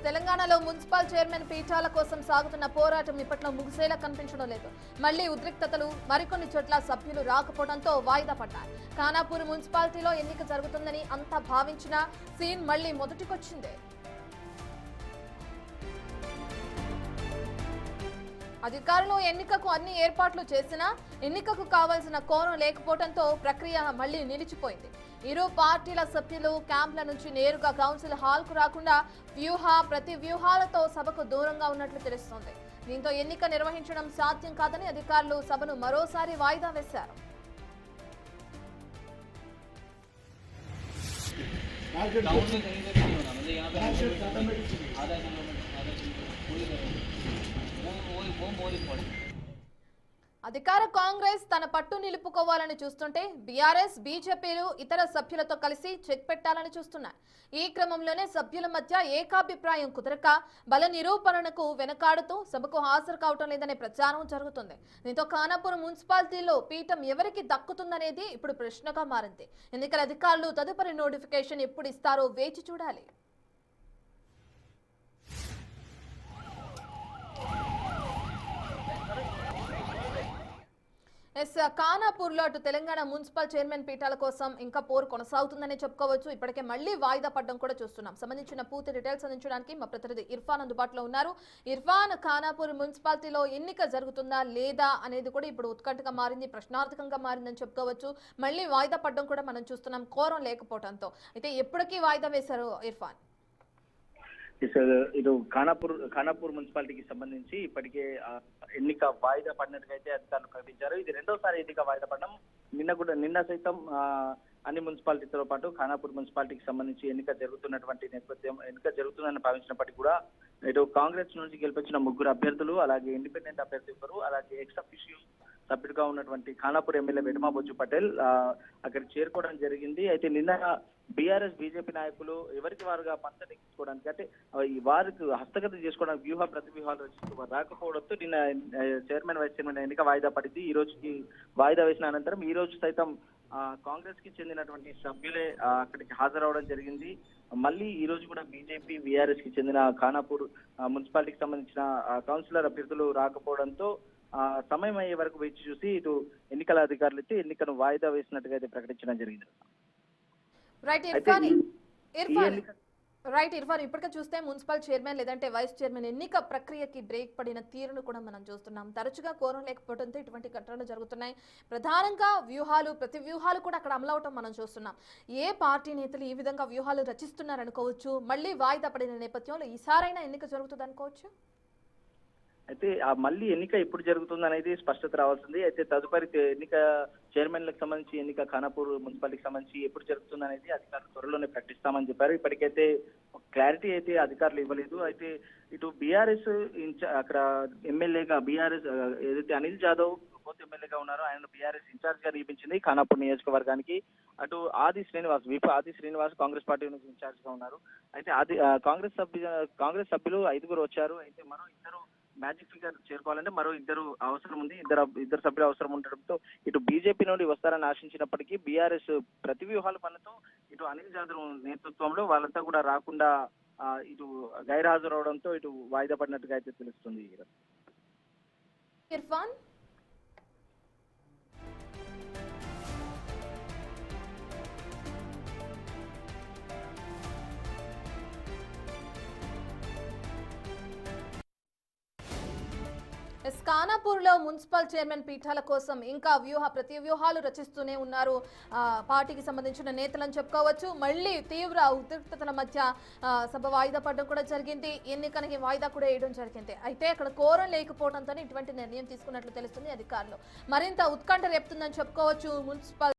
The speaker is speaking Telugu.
తెలంగాణలో మున్సిపల్ చైర్మన్ పీఠాల కోసం సాగుతున్న పోరాటం ఇప్పట్లో ముగిసేలా కనిపించడం లేదు. మళ్లీ ఉద్రిక్తతలు, మరికొన్ని చోట్ల సభ్యులు రాకపోవడంతో వాయిదా పడ్డాయి. ఖానాపూర్ మున్సిపాలిటీలో ఎన్నిక జరుగుతుందని అంతా భావించిన సీన్ మళ్లీ మొదటికొచ్చింది. అధికారులు ఎన్నికకు అన్ని ఏర్పాట్లు చేసినా ఎన్నికకు కావాల్సిన కోరం లేకపోవడంతో ప్రక్రియ మళ్లీ నిలిచిపోయింది. ఇరు పార్టీల సభ్యులు క్యాంప్ల నుంచి నేరుగా కౌన్సిల్ హాల్ కు రాకుండా ప్రతి వ్యూహాలతో సభకు దూరంగా ఉన్నట్లు తెలుస్తోంది. దీంతో ఎన్నిక నిర్వహించడం సాధ్యం కాదని అధికారులు సభను మరోసారి వాయిదా వేశారు. అధికార కాంగ్రెస్ తన పట్టు నిలుపుకోవాలని చూస్తుంటే బీఆర్ఎస్, బీజేపీలు ఇతర సభ్యులతో కలిసి చెక్ పెట్టాలని చూస్తున్నాయి. ఈ క్రమంలోనే సభ్యుల మధ్య ఏకాభిప్రాయం కుదరక బల నిరూపణకు వెనకాడుతూ సభకు హాజరు కావటం లేదనే ప్రచారం జరుగుతుంది. దీంతో ఖానాపూర్ మున్సిపాలిటీలో పీఠం ఎవరికి దక్కుతుందనేది ఇప్పుడు ప్రశ్నగా మారింది. ఎన్నికల అధికారులు తదుపరి నోటిఫికేషన్ ఎప్పుడు ఇస్తారో వేచి చూడాలి. ఖానాపూర్ లో అటు తెలంగాణ మున్సిపల్ చైర్మన్ పీఠాల కోసం ఇంకా పోరు కొనసాగుతుందని చెప్పుకోవచ్చు. ఇప్పటికే మళ్లీ వాయిదా పడడం కూడా చూస్తున్నాం. సంబంధించిన పూర్తి డీటెయిల్స్ అందించడానికి మా ప్రతినిధి ఇర్ఫాన్ అందుబాటులో ఉన్నారు. ఇర్ఫాన్, ఖానాపూర్ మున్సిపాలిటీలో ఎన్నిక జరుగుతుందా లేదా అనేది కూడా ఇప్పుడు ఉత్కంఠగా మారింది, ప్రశ్నార్థకంగా మారిందని చెప్పుకోవచ్చు. మళ్లీ వాయిదా పడడం కూడా మనం చూస్తున్నాం కోరం లేకపోవడంతో. అయితే ఎప్పటికీ వాయిదా వేశారు ఇర్ఫాన్? ఇటు ఖానాపూర్ మున్సిపాలిటీకి సంబంధించి ఇప్పటికే ఎన్నిక వాయిదా పడినట్టుగైతే అధికారులు ప్రకటించారు. ఇది రెండోసారి ఎన్నిక వాయిదా పడడం. నిన్న సైతం అన్ని మున్సిపాలిటీతో పాటు ఖానాపూర్ మున్సిపాలిటీకి సంబంధించి ఎన్నిక జరుగుతుందని భావించినప్పటికీ కూడా ఇటు కాంగ్రెస్ నుంచి గెలిపించిన 3 అభ్యర్థులు, అలాగే ఇండిపెండెంట్ అభ్యర్థి 1, అలాగే ఎక్స్ అఫీషియో సభ్యుడిగా ఉన్నటువంటి ఖానాపూర్ ఎమ్మెల్యే వెడమా బొజ్జు పటేల్ అక్కడ చేరుకోవడం జరిగింది. అయితే నిన్న బీఆర్ఎస్, బీజేపీ నాయకులు ఎవరికి వారుగా పంచనెక్కించుకోవడానికి అంటే వారికి హస్తగతం చేసుకోవడానికి ప్రతి వ్యూహాలు రాకపోవడంతో నిన్న చైర్మన్, వైస్ చైర్మన్ ఎన్నిక వాయిదా పడింది. ఈ రోజుకి వాయిదా వేసిన అనంతరం ఈ రోజు సైతం కాంగ్రెస్ కి చెందినటువంటి సభ్యులే అక్కడికి హాజరవడం జరిగింది. మళ్ళీ ఈ రోజు కూడా బీజేపీ, బీఆర్ఎస్ కి చెందిన ఖానాపూర్ మున్సిపాలిటీకి సంబంధించిన కౌన్సిలర్ అభ్యర్థులు రాకపోవడంతో సమయం అయ్యే వరకు వేచి చూసి ఇటు ఎన్నికల అధికారులు అయితే ఎన్నికను వాయిదా వేసినట్టుగా అయితే ప్రకటించడం జరిగింది. ఇర్ఫాన్, ఇప్పటికే చూస్తే మున్సిపల్ చైర్మన్ లేదంటే వైస్ చైర్మన్ ఎన్నిక ప్రక్రియకి బ్రేక్ పడిన తీరును కూడా మనం చూస్తున్నాం. తరచుగా కోరం లేకపోవడంతో ఇటువంటి ఘటనలు జరుగుతున్నాయి. ప్రధానంగా ప్రతి వ్యూహాలు కూడా అక్కడ అమలవటం మనం చూస్తున్నాం. ఏ పార్టీ నేతలు ఈ విధంగా వ్యూహాలు రచిస్తున్నారనుకోవచ్చు. మళ్ళీ వాయిదా పడిన నేపథ్యంలో ఈసారైనా ఎన్నిక జరుగుతుంది అనుకోవచ్చు. అయితే మళ్ళీ ఎన్నిక ఎప్పుడు జరుగుతుంది అనేది స్పష్టత రావాల్సింది. అయితే తదుపరి ఎన్నిక చైర్మన్లకు సంబంధించి ఎన్నిక ఖానాపూర్ మున్సిపాలిటీకి సంబంధించి ఎప్పుడు జరుగుతుంది అనేది అధికారులు త్వరలోనే ప్రకటిస్తామని చెప్పారు. ఇప్పటికైతే క్లారిటీ అయితే అధికారులు ఇవ్వలేదు. అయితే ఇటు బీఆర్ఎస్ అక్కడ ఎమ్మెల్యేగా బీఆర్ఎస్ ఏదైతే అనిల్ జాదవ్ కొత్త ఎమ్మెల్యేగా ఉన్నారో ఆయన బీఆర్ఎస్ ఇన్ఛార్జ్ గా నియమించింది ఖానాపూర్ నియోజకవర్గానికి. అటు విప్ ఆది శ్రీనివాస్ కాంగ్రెస్ పార్టీ నుంచి ఇన్ఛార్జ్ గా ఉన్నారు. అయితే కాంగ్రెస్ సభ్యులు 5 వచ్చారు. అయితే మరో 2 మ్యాజిక్ ఫిగర్ చేరుకోవాలంటే మరో 2 అవసరం ఉంది. ఇద్దరు సభ్యులు అవసరం ఉండడంతో ఇటు బీజేపీ నుండి వస్తారని ఆశించినప్పటికీ బీఆర్ఎస్ ప్రతి వ్యూహాల పనులతో ఇటు అనిల్ జాదవ్ నేతృత్వంలో వాళ్ళంతా కూడా రాకుండా ఇటు గైర్హాజరవడంతో ఇటు వాయిదా పడినట్టుగా అయితే తెలుస్తుంది. ఇర్ఫాన్, ఖానాపూర్ లో మున్సిపల్ చైర్మన్ పీఠాల కోసం ఇంకా ప్రతి వ్యూహాలు రచిస్తూనే ఉన్నారు పార్టీకి సంబంధించిన నేతలని చెప్పుకోవచ్చు. మళ్ళీ తీవ్ర ఉద్రిక్తతల మధ్య సభ వాయిదా పడడం కూడా జరిగింది. ఎన్నికనికి వాయిదా కూడా వేయడం జరిగింది. అయితే అక్కడ కోరం లేకపోవడంతో ఇటువంటి నిర్ణయం తీసుకున్నట్లు తెలుస్తుంది. అధికారులు మరింత ఉత్కంఠ రేపుతుందని చెప్పుకోవచ్చు. మున్సిపల్